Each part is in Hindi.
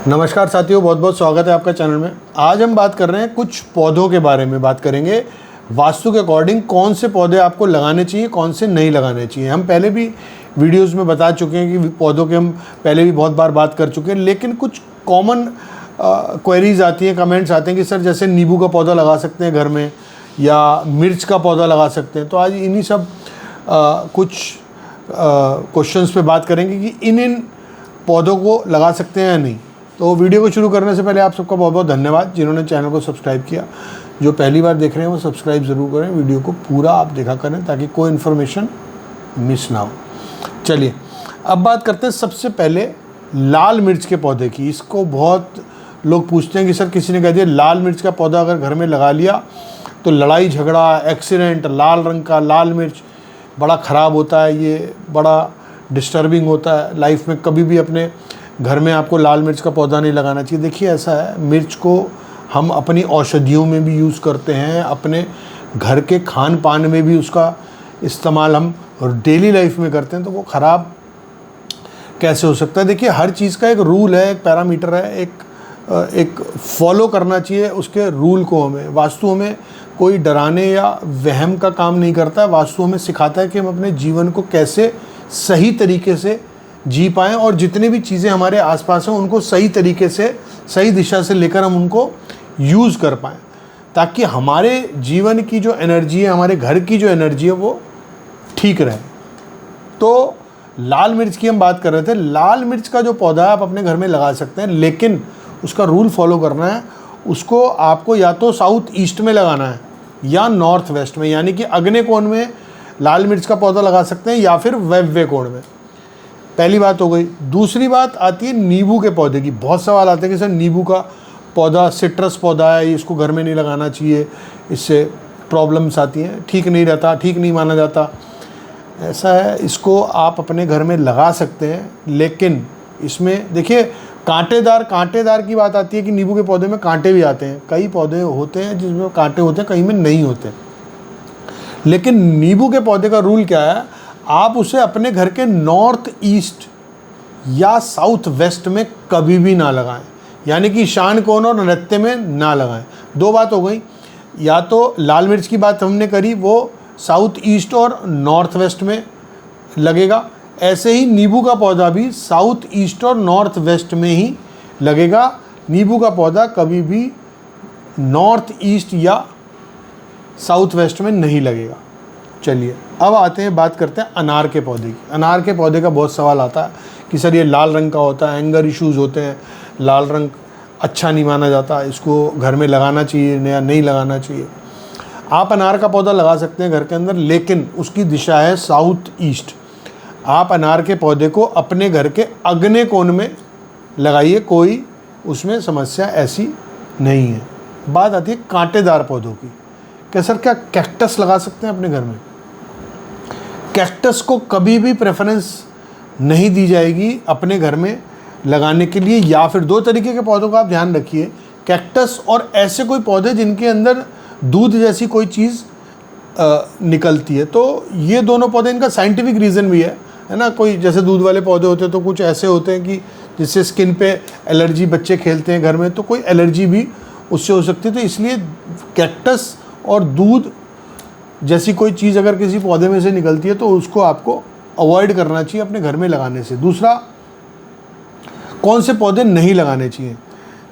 नमस्कार साथियों, बहुत बहुत स्वागत है आपका चैनल में। आज हम बात कर रहे हैं कुछ पौधों के बारे में। बात करेंगे वास्तु के अकॉर्डिंग कौन से पौधे आपको लगाने चाहिए, कौन से नहीं लगाने चाहिए। हम पहले भी वीडियोस में बता चुके हैं कि पौधों के हम पहले भी बहुत बार बात कर चुके हैं, लेकिन कुछ कॉमन क्वेरीज आती हैं, कमेंट्स आते हैं कि सर जैसे नींबू का पौधा लगा सकते हैं घर में या मिर्च का पौधा लगा सकते हैं। तो आज इन्हीं सब कुछ क्वेश्चंस पे बात करेंगे कि इन पौधों को लगा सकते हैं या नहीं। तो वीडियो को शुरू करने से पहले आप सबका बहुत बहुत धन्यवाद जिन्होंने चैनल को सब्सक्राइब किया। जो पहली बार देख रहे हैं वो सब्सक्राइब ज़रूर करें, वीडियो को पूरा आप देखा करें ताकि कोई इन्फॉर्मेशन मिस ना हो। चलिए अब बात करते हैं सबसे पहले लाल मिर्च के पौधे की। इसको बहुत लोग पूछते हैं कि सर किसी ने कह दिया लाल मिर्च का पौधा अगर घर में लगा लिया तो लड़ाई झगड़ा, एक्सीडेंट, लाल रंग का लाल मिर्च बड़ा ख़राब होता है, ये बड़ा डिस्टर्बिंग होता है लाइफ में। कभी भी अपने घर में आपको लाल मिर्च का पौधा नहीं लगाना चाहिए। देखिए ऐसा है, मिर्च को हम अपनी औषधियों में भी यूज़ करते हैं, अपने घर के खान पान में भी उसका इस्तेमाल हम डेली लाइफ में करते हैं, तो वो ख़राब कैसे हो सकता है। देखिए हर चीज़ का एक रूल है, एक पैरामीटर है, एक फॉलो करना चाहिए उसके रूल को। हमें वास्तु हमें कोई डराने या वहम का काम नहीं करता है। वास्तु हमें सिखाता है कि हम अपने जीवन को कैसे सही तरीके से जी पाएँ और जितनी भी चीज़ें हमारे आसपास हैं उनको सही तरीके से, सही दिशा से लेकर हम उनको यूज़ कर पाएँ, ताकि हमारे जीवन की जो एनर्जी है, हमारे घर की जो एनर्जी है वो ठीक रहे। तो लाल मिर्च की हम बात कर रहे थे। लाल मिर्च का जो पौधा है आप अपने घर में लगा सकते हैं, लेकिन उसका रूल फॉलो करना है। उसको आपको या तो साउथ ईस्ट में लगाना है या नॉर्थ वेस्ट में, यानी कि अग्नि कोण में लाल मिर्च का पौधा लगा सकते हैं या फिर वायव्य कोण में। पहली बात हो गई। दूसरी बात आती है नींबू के पौधे की। बहुत सवाल आते हैं कि सर नींबू का पौधा सिट्रस पौधा है, इसको घर में नहीं लगाना चाहिए, इससे प्रॉब्लम्स आती हैं, ठीक नहीं रहता, ठीक नहीं माना जाता। ऐसा है, इसको आप अपने घर में लगा सकते हैं, लेकिन इसमें देखिए कांटेदार की बात आती है कि नींबू के पौधे में कांटे भी आते हैं। कई पौधे होते हैं जिसमें कांटे होते हैं, कई में नहीं होते। लेकिन नींबू के पौधे का रूल क्या है, आप उसे अपने घर के नॉर्थ ईस्ट या साउथ वेस्ट में कभी भी ना लगाएं, यानी कि ईशान कोण और नृत्य में ना लगाएं। दो बात हो गई, या तो लाल मिर्च की बात हमने करी, वो साउथ ईस्ट और नॉर्थ वेस्ट में लगेगा। ऐसे ही नींबू का पौधा भी साउथ ईस्ट और नॉर्थ वेस्ट में ही लगेगा। नींबू का पौधा कभी भी नॉर्थ ईस्ट या साउथ वेस्ट में नहीं लगेगा। चलिए अब आते हैं, बात करते हैं अनार के पौधे की। अनार के पौधे का बहुत सवाल आता है कि सर ये लाल रंग का होता है, एंगर इश्यूज़ होते हैं, लाल रंग अच्छा नहीं माना जाता, इसको घर में लगाना चाहिए या नहीं लगाना चाहिए। आप अनार का पौधा लगा सकते हैं घर के अंदर, लेकिन उसकी दिशा है साउथ ईस्ट। आप अनार के पौधे को अपने घर के अग्नि कोण में लगाइए, कोई उसमें समस्या ऐसी नहीं है। बात आती है कांटेदार पौधों की। क्या सर क्या कैक्टस लगा सकते हैं अपने घर में? कैक्टस को कभी भी प्रेफरेंस नहीं दी जाएगी अपने घर में लगाने के लिए। या फिर दो तरीके के पौधों का आप ध्यान रखिए, कैक्टस और ऐसे कोई पौधे जिनके अंदर दूध जैसी कोई चीज़ निकलती है। तो ये दोनों पौधे, इनका साइंटिफिक रीज़न भी है ना। कोई जैसे दूध वाले पौधे होते हैं तो कुछ ऐसे होते हैं कि जिससे स्किन पे एलर्जी, बच्चे खेलते हैं घर में तो कोई एलर्जी भी उससे हो सकती है। तो इसलिए कैक्टस और दूध जैसी कोई चीज़ अगर किसी पौधे में से निकलती है तो उसको आपको अवॉइड करना चाहिए अपने घर में लगाने से। दूसरा, कौन से पौधे नहीं लगाने चाहिए?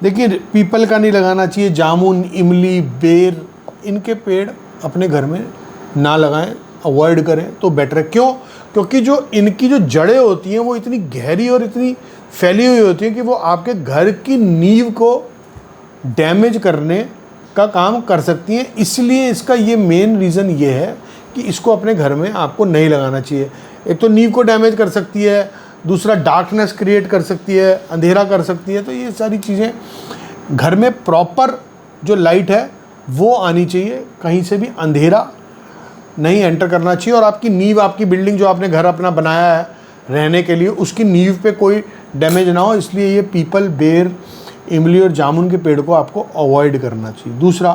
देखिए पीपल का नहीं लगाना चाहिए, जामुन, इमली, बेर, इनके पेड़ अपने घर में ना लगाएं, अवॉइड करें तो बेटर है। क्यों? क्योंकि जो इनकी जो जड़ें होती हैं वो इतनी गहरी और इतनी फैली हुई होती हैं कि वो आपके घर की नींव को डैमेज करने का काम कर सकती हैं। इसलिए इसका ये मेन रीज़न ये है कि इसको अपने घर में आपको नहीं लगाना चाहिए। एक तो नींव को डैमेज कर सकती है, दूसरा डार्कनेस क्रिएट कर सकती है, अंधेरा कर सकती है। तो ये सारी चीज़ें, घर में प्रॉपर जो लाइट है वो आनी चाहिए, कहीं से भी अंधेरा नहीं एंटर करना चाहिए। और आपकी नींव, आपकी बिल्डिंग जो आपने घर अपना बनाया है रहने के लिए, उसकी नींव पे कोई डैमेज ना हो, इसलिए ये पीपल, बेर, इमली और जामुन के पेड़ को आपको अवॉइड करना चाहिए। दूसरा,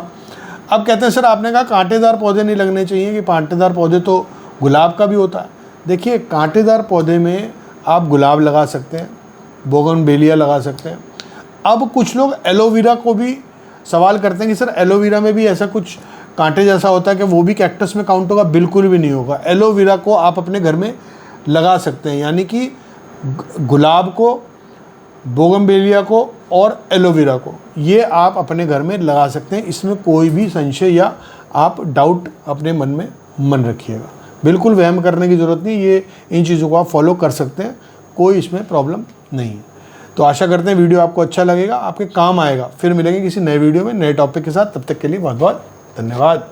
अब कहते हैं सर आपने कहा कांटेदार पौधे नहीं लगने चाहिए, कि कांटेदार पौधे तो गुलाब का भी होता है। देखिए कांटेदार पौधे में आप गुलाब लगा सकते हैं, बोगनवेलिया लगा सकते हैं। अब कुछ लोग एलोवेरा को भी सवाल करते हैं कि सर एलोवेरा में भी ऐसा कुछ कांटे जैसा होता है कि वो भी कैक्टस में काउंट होगा? बिल्कुल भी नहीं होगा। एलोवेरा को आप अपने घर में लगा सकते हैं, यानी कि गुलाब को, बोगनवेलिया को और एलोवेरा को, ये आप अपने घर में लगा सकते हैं। इसमें कोई भी संशय या आप डाउट अपने मन में मन रखिएगा। बिल्कुल वहम करने की ज़रूरत नहीं, ये इन चीज़ों को आप फॉलो कर सकते हैं, कोई इसमें प्रॉब्लम नहीं है। तो आशा करते हैं वीडियो आपको अच्छा लगेगा, आपके काम आएगा। फिर मिलेंगे किसी नए वीडियो में नए टॉपिक के साथ, तब तक के लिए बहुत बहुत धन्यवाद।